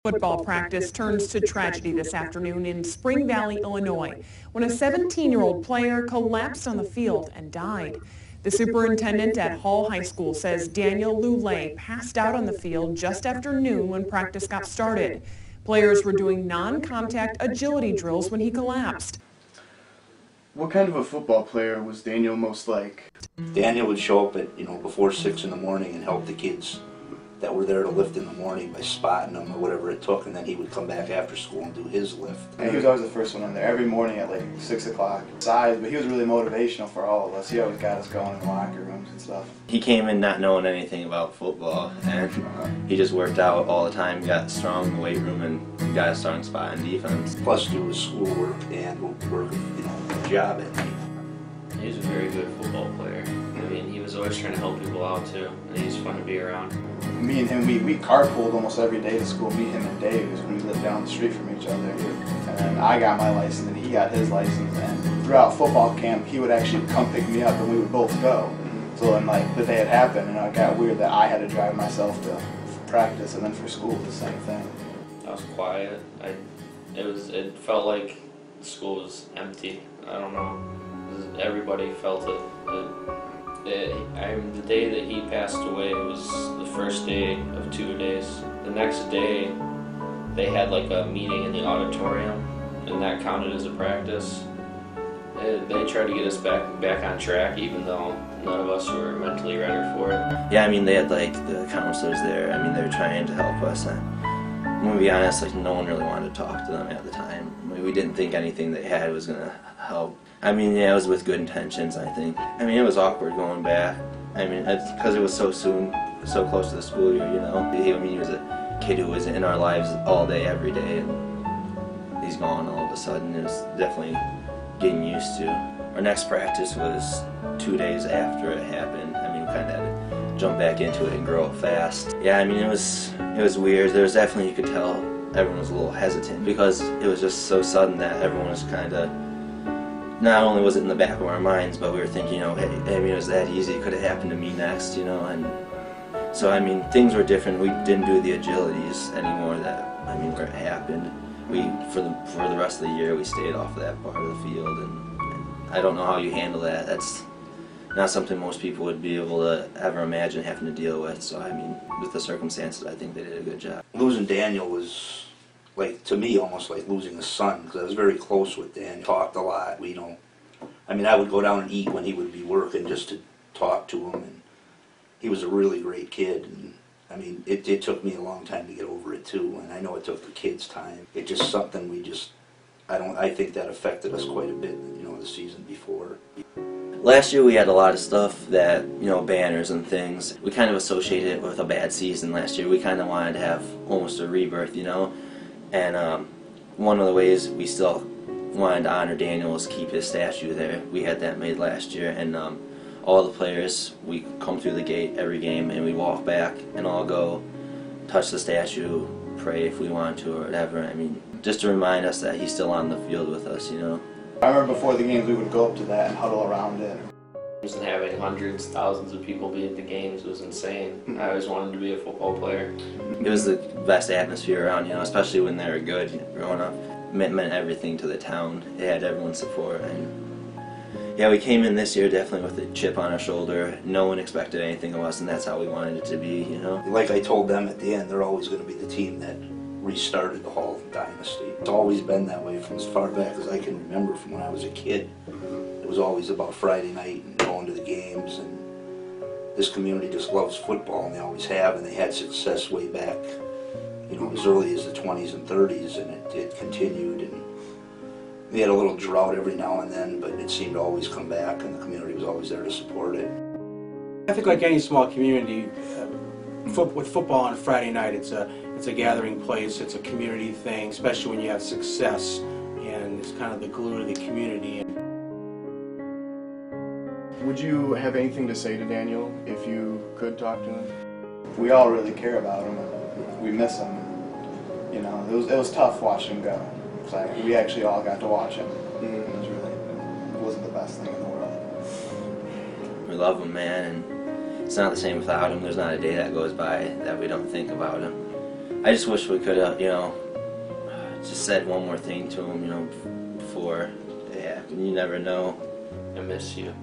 Football practice turns to tragedy this afternoon in Spring Valley, Illinois, when a 17-year-old player collapsed on the field and died. The superintendent at Hall High School says Daniel Lulay passed out on the field just after noon when practice got started. Players were doing non-contact agility drills when he collapsed. What kind of a football player was Daniel most like? Daniel would show up at, before 6 in the morning and help the kids that were there to lift in the morning by spotting them or whatever it took, and then he would come back after school and do his lift. And he was always the first one in there, every morning at like 6 o'clock. But he was really motivational for all of us. He always got us going in the locker rooms and stuff. He came in not knowing anything about football, and he just worked out all the time, got strong in the weight room, and got a strong spot in defense. Plus do his schoolwork and work, a job at night. He was a very good football player. I mean, he was always trying to help people out too, and he was fun to be around. Me and him, we carpooled almost every day to school, me, him, and Dave, because we lived down the street from each other. And then I got my license, and he got his license, and throughout football camp, he would actually come pick me up, and we would both go. So then, like, the day it happened, and it got weird that I had to drive myself to practice, and then for school, the same thing. I was quiet. It felt like the school was empty. I don't know. Everybody felt it. The day that he passed away was the first day of 2 days. The next day, they had like a meeting in the auditorium, and that counted as a practice. They tried to get us back on track, even though none of us were mentally ready for it. Yeah, I mean, they had like the counselors there. I mean, they were trying to help us. I'm gonna be honest, like no one really wanted to talk to them at the time. I mean, we didn't think anything they had was gonna help. I mean, yeah, it was with good intentions, I think. I mean, it was awkward going back. I mean, because it was so soon, so close to the school year, I mean, he was a kid who was in our lives all day, every day, and he's gone all of a sudden. It was definitely getting used to. Our next practice was 2 days after it happened. I mean, we kind of had to jump back into it and grow up fast. Yeah, I mean, it was weird. There was definitely, you could tell, everyone was a little hesitant because it was just so sudden that everyone was kind of, not only was it in the back of our minds, but we were thinking, hey, I mean, it was that easy. It could have happened to me next, and so, I mean, things were different. We didn't do the agilities anymore where it happened. For the rest of the year, we stayed off of that part of the field, and I don't know how you handle that. That's not something most people would be able to ever imagine having to deal with, so, I mean, with the circumstances, I think they did a good job. Losing Daniel was, like, to me, almost like losing a son, because I was very close with Dan. Talked a lot. I mean, I would go down and eat when he would be working just to talk to him, and he was a really great kid. And I mean, it took me a long time to get over it too, and I know it took the kids time. It's just something I think that affected us quite a bit, the season before. Last year we had a lot of stuff that, banners and things. We kind of associated it with a bad season last year. We kind of wanted to have almost a rebirth, and one of the ways we still wanted to honor Daniel was keep his statue there. We had that made last year, and all the players, we come through the gate every game and we walk back and all go touch the statue, pray if we want to or whatever. I mean, just to remind us that he's still on the field with us, I remember before the games we would go up to that and huddle around it. And having hundreds, thousands of people be at the games was insane. I always wanted to be a football player. It was the best atmosphere around, especially when they were good. Growing up, meant everything to the town. It had everyone's support, and yeah, we came in this year definitely with a chip on our shoulder. No one expected anything of us, and that's how we wanted it to be, Like I told them at the end, they're always going to be the team that restarted the Hall dynasty. It's always been that way from as far back as I can remember from when I was a kid. It was always about Friday night and going to the games, and this community just loves football, and they always have, and they had success way back, as early as the 20s and 30s, and it continued, and they had a little drought every now and then, but it seemed to always come back, and the community was always there to support it. I think like any small community, with football on Friday night, it's a gathering place, it's a community thing, especially when you have success, and it's kind of the glue to the community. Would you have anything to say to Daniel if you could talk to him? We all really care about him. We miss him. It was tough watching him go. It's like we actually all got to watch him. It wasn't the best thing in the world. We love him, man, and it's not the same without him. There's not a day that goes by that we don't think about him. I just wish we could have, you know, just said one more thing to him, you know, before. Yeah, you never know. I miss you.